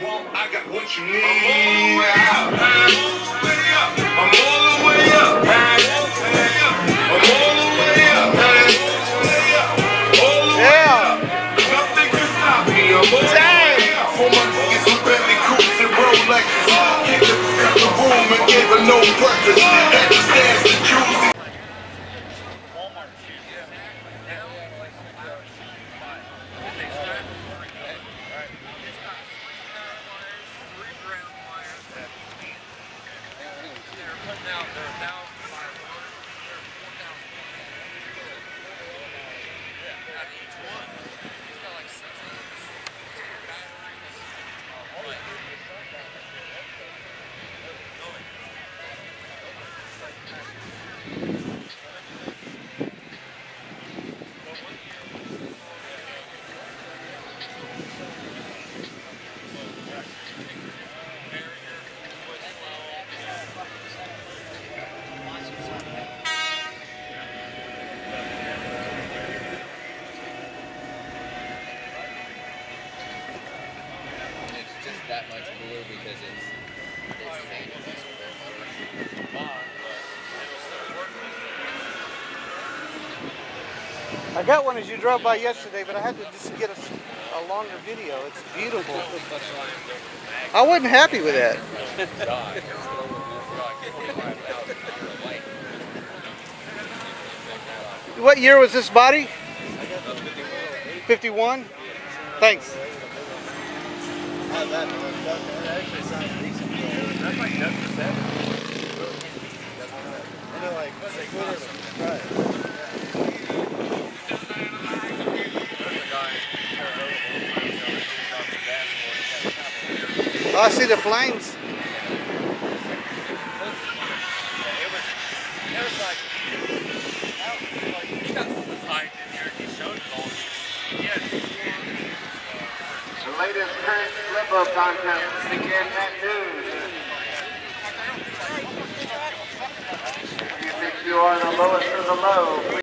want, I got what you need. I'm all the way up. I'm all the way up. I'm all the way up. All the way up. Nothing can stop me. I'm all the way up. For my niggas who barely cruise and Rolexes. Kick the room and gave her no breakfast. Had to stand the juicy. That much cooler because it's I got one as you drove by yesterday, but I had to just get a longer video. It's beautiful. I wasn't happy with that. What year was this body? 51? Thanks. That actually sounds decent. That's like just for 7. And they're like, right. Oh, I see the flames. It was like he got some light in here. He showed it all. Yes. The latest current slip-up contest, again, that news. If you think you are the lowest of the low,